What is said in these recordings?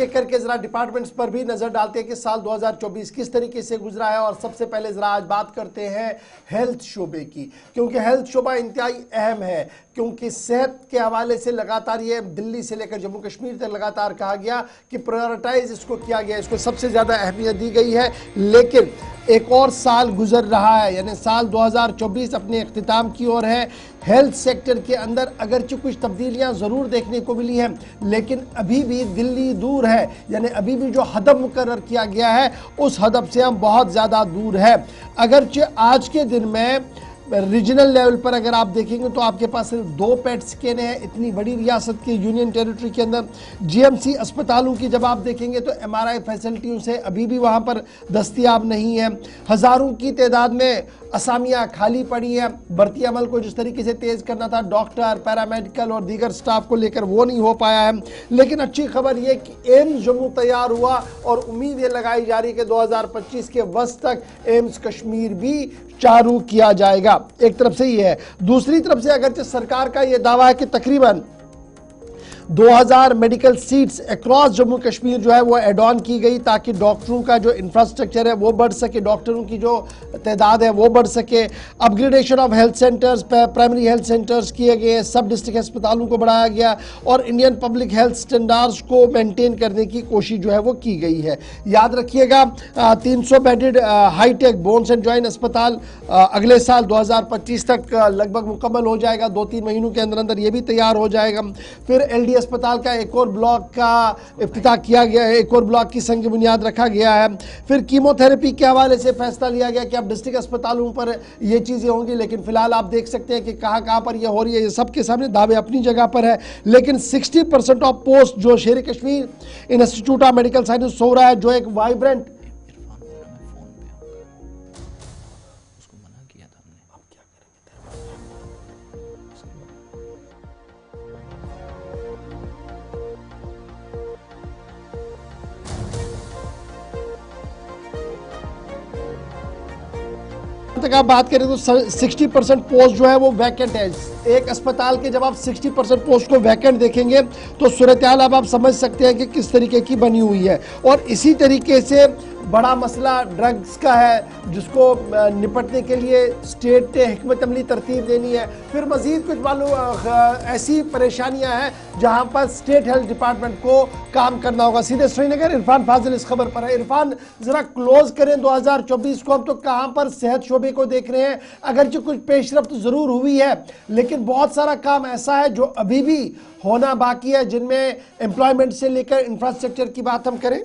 एक करके जरा डिपार्टमेंट्स पर भी नजर डालते हैं कि साल 2024 किस तरीके से गुजरा है। और सबसे पहले जरा आज बात करते हैं हेल्थ शोबे की, क्योंकि हेल्थ शोबा इंतहाई अहम है, क्योंकि सेहत के हवाले से लगातार ये दिल्ली से लेकर जम्मू कश्मीर तक लगातार कहा गया कि प्रायोरिटाइज इसको किया गया, इसको सबसे ज्यादा अहमियत दी गई है। लेकिन एक और साल गुजर रहा है, यानी साल 2024 अपने इख्तिताम की ओर है। हेल्थ सेक्टर के अंदर अगरचे कुछ तब्दीलियां जरूर देखने को मिली हैं, लेकिन अभी भी दिल्ली दूर है, यानी अभी भी जो हदफ मुकर्रर किया गया है उस हदफ से हम बहुत ज़्यादा दूर है। अगरचे आज के दिन में रीजनल लेवल पर अगर आप देखेंगे तो आपके पास सिर्फ 2 पेट स्कैन है इतनी बड़ी रियासत के यूनियन टेरिटरी के अंदर। जीएमसी अस्पतालों की जब आप देखेंगे तो एमआरआई फैसिलिटियों से अभी भी वहां पर दस्तयाब नहीं है। हज़ारों की तादाद में असामियाँ खाली पड़ी हैं। भर्ती अमल को जिस तरीके से तेज़ करना था डॉक्टर, पैरामेडिकल और दीगर स्टाफ को लेकर, वो नहीं हो पाया है। लेकिन अच्छी खबर यह कि एम्स जम्मू तैयार हुआ और उम्मीद ये लगाई जा रही है कि 2025 के वस्त तक एम्स कश्मीर भी चालू किया जाएगा। एक तरफ से ही है, दूसरी तरफ से अगरचे सरकार का यह दावा है कि तकरीबन 2000 medical seats across Jammu Kashmir जो है वो एड ऑन की गई, ताकि डॉक्टरों का जो इंफ्रास्ट्रक्चर है वो बढ़ सके, डॉक्टरों की जो तादाद है वो बढ़ सके। Upgradation of health centres, primary health centres किए गए, सब डिस्ट्रिक्ट अस्पतालों को बढ़ाया गया और इंडियन पब्लिक हेल्थ स्टैंडर्ड्स को मेंटेन करने की कोशिश जो है वो की गई है। याद रखिएगा 300 bedded hi tech bones and joint अस्पताल अगले साल 2025 तक लगभग मुकम्मल हो जाएगा, 2-3 महीनों के अंदर अंदर ये भी तैयार हो जाएगा। फिर एलडी अस्पताल का एक और ब्लॉक का इफ्तिताह किया गया है, एक और ब्लॉक की संग बुनियाद रखा गया है। फिर कीमोथेरेपी के हवाले से फैसला लिया गया कि अब डिस्ट्रिक्ट अस्पतालों पर ये चीज़ें होंगी, लेकिन फिलहाल आप देख सकते हैं कि कहाँ पर ये हो रही है। ये सबके सामने दावे अपनी जगह पर है, लेकिन 60% ऑफ पोस्ट जो शेर Kashmir institute of medical science हो रहा है, जो एक वाइब्रेंट तक आप बात करें तो 60% पोस्ट जो है वो वैकेंट है। एक अस्पताल के जब आप 60% पोस्ट को वैकेंट देखेंगे तो सूरत हाल अब आप समझ सकते हैं कि किस तरीके की बनी हुई है। और इसी तरीके से बड़ा मसला ड्रग्स का है, जिसको निपटने के लिए स्टेट ने हिकमत अमली तरतीब देनी है। फिर मजीद कुछ मालूम ऐसी परेशानियां हैं जहां पर स्टेट हेल्थ डिपार्टमेंट को काम करना होगा। सीधे श्रीनगर इरफान फाजिल इस खबर पर है। इरफान, जरा क्लोज करें 2024 को, हम तो कहां पर सेहत शोबे को देख रहे हैं। अगरचे कुछ पेशरफ्त जरूर हुई है, लेकिन बहुत सारा काम ऐसा है जो अभी भी होना बाकी है, जिनमें एम्प्लॉयमेंट से लेकर इंफ्रास्ट्रक्चर की बात हम करें।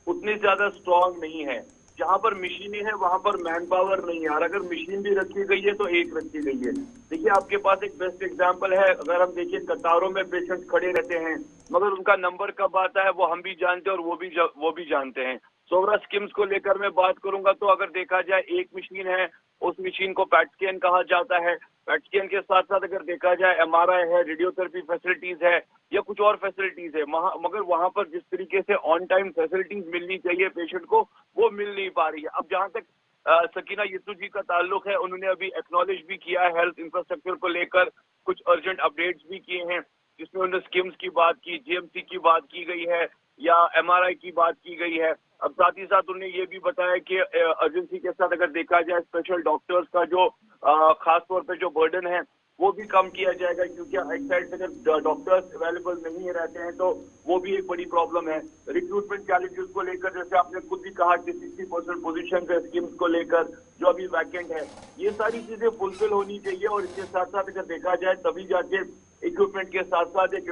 उतनी ज्यादा स्ट्रॉन्ग नहीं है। जहां पर मशीनें हैं वहां पर मैन पावर नहीं है, और अगर मशीन भी रखी गई है तो एक रखी गई है। देखिए, आपके पास एक बेस्ट एग्जांपल है। अगर हम देखिए, कतारों में पेशेंट खड़े रहते हैं, मगर उनका नंबर कब आता है वो हम भी जानते हैं और वो भी जानते हैं। सोवरा स्कीम्स को लेकर मैं बात करूंगा तो अगर देखा जाए, एक मशीन है, उस मशीन को पैट स्कैन कहा जाता है। पैट स्कैन के साथ साथ अगर देखा जाए एमआरआई है, रेडियोथेरेपी फैसिलिटीज है या कुछ और फैसिलिटीज है, मगर वहां पर जिस तरीके से ऑन टाइम फैसिलिटीज मिलनी चाहिए पेशेंट को, वो मिल नहीं पा रही है। अब जहां तक सकीना यस्सू जी का ताल्लुक है, उन्होंने अभी एक्नॉलेज भी किया है हेल्थ इंफ्रास्ट्रक्चर को लेकर, कुछ अर्जेंट अपडेट्स भी किए हैं, जिसमें उन्होंने स्कीम्स की बात की, जीएमसी की बात की गई है या एमआरआई की बात की गई है। अब साथ ही साथ उन्होंने ये भी बताया कि अर्जेंसी के साथ अगर देखा जाए, स्पेशल डॉक्टर्स का जो खास तौर पे जो बर्डन है वो भी कम किया जाएगा, क्योंकि एक साइड से अगर डॉक्टर्स अवेलेबल नहीं रहते हैं तो वो भी एक बड़ी प्रॉब्लम है। रिक्रूटमेंट चैलेंजेस को लेकर, जैसे आपने खुद भी कहा कि 60% पोजीशन है स्कीम्स को लेकर जो अभी वैकेंट है, ये सारी चीजें फुलफिल होनी चाहिए। और इसके साथ साथ अगर देखा जाए तभी जाके इक्विपमेंट के साथ साथ एक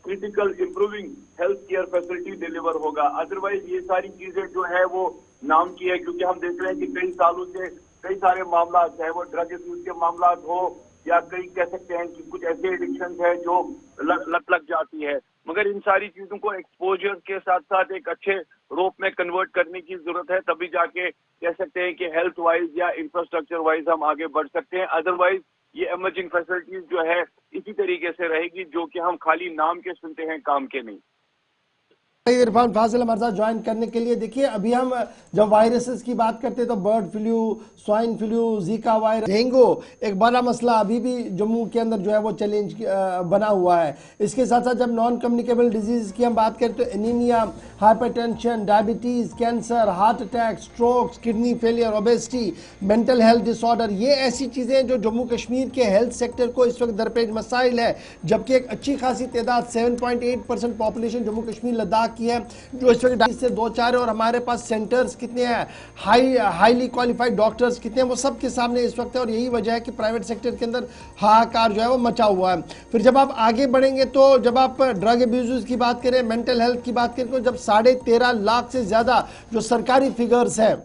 critical improving health care facility deliver होगा। अदरवाइज ये सारी चीजें जो है वो नाम की है, क्योंकि हम देख रहे हैं कि कई सालों से कई सारे मामला, चाहे वो ड्रग यूज के मामला हो या कई कह सकते हैं कि कुछ ऐसे एडिक्शन है जो लत लग जाती है, मगर इन सारी चीजों को एक्सपोजर के साथ साथ एक अच्छे रोप में कन्वर्ट करने की जरूरत है, तभी जाके कह सकते हैं कि हेल्थ वाइज या इंफ्रास्ट्रक्चर वाइज हम आगे बढ़ सकते हैं। अदरवाइज ये इमर्जिंग फैसिलिटीज जो है इसी तरीके से रहेगी, जो कि हम खाली नाम के सुनते हैं, काम के नहीं। इरफान फाजिल हमारे साथ ज्वाइन करने के लिए। देखिए, अभी हम जब वायरसेस की बात करते हैं तो bird flu, swine flu, Zika virus, dengue एक बड़ा मसला अभी भी जम्मू के अंदर जो है वो चैलेंज बना हुआ है। इसके साथ साथ जब नॉन कम्युनिकेबल डिजीज की हम बात करें तो anaemia, hypertension, diabetes, cancer, heart attack, strokes, kidney failure, obesity, mental health disorder, ये ऐसी चीज़ें हैं जो जम्मू कश्मीर के हेल्थ सेक्टर को इस वक्त दरपेश मसाइल है। जबकि एक अच्छी खासी तादाद 7.8% पॉपुलेशन जम्मू कश्मीर लद्दाख की है जो इस वक्त से 2-4 है, और हमारे पास सेंटर्स कितने हैं, हाईली क्वालिफाइड डॉक्टर्स कितने हैं, वो सब के सामने इस वक्त है। और यही वजह है कि प्राइवेट सेक्टर के अंदर हाहाकार जो है वो मचा हुआ है। फिर जब आप आगे बढ़ेंगे तो जब आप ड्रग एब्यूज की बात करें, मेंटल हेल्थ की बात करें, तो जब 13.5 लाख से ज्यादा जो सरकारी फिगर्स है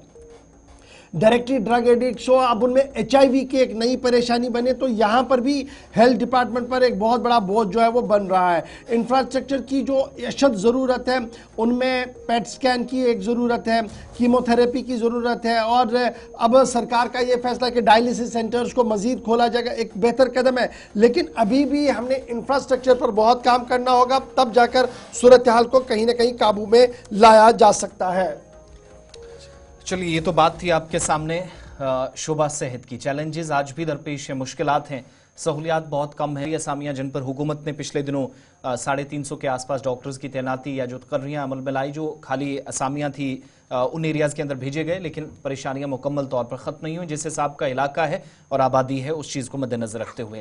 डायरेक्टली ड्रग एडिक्ट्स हो, अब उनमें HIV की एक नई परेशानी बने, तो यहाँ पर भी हेल्थ डिपार्टमेंट पर एक बहुत बड़ा बोझ जो है वो बन रहा है। इंफ्रास्ट्रक्चर की जो अशद ज़रूरत है उनमें पेट स्कैन की एक ज़रूरत है, कीमोथेरेपी की ज़रूरत है, और अब सरकार का ये फैसला कि डायलिसिस सेंटर्स को मज़ीद खोला जाएगा, एक बेहतर कदम है। लेकिन अभी भी हमने इंफ्रास्ट्रक्चर पर बहुत काम करना होगा, तब जाकर सूरत हाल को कहीं ना कहीं काबू में लाया जा सकता है। चलिए, ये तो बात थी आपके सामने शोबा सेहत की। चैलेंजेस आज भी दरपेश है, मुश्किलात हैं, सहूलियात बहुत कम है। असामियाँ जिन पर हुकूमत ने पिछले दिनों 350 के आसपास डॉक्टर्स की तैनाती या जो तकर्रियाँ अमल में लाई, जो खाली असामियाँ थी उन एरियाज़ के अंदर भेजे गए, लेकिन परेशानियाँ मुकम्मल तौर पर ख़त्म नहीं हुई। जिस हिसाब का इलाका है और आबादी है उस चीज़ को मद्देनज़र रखते हुए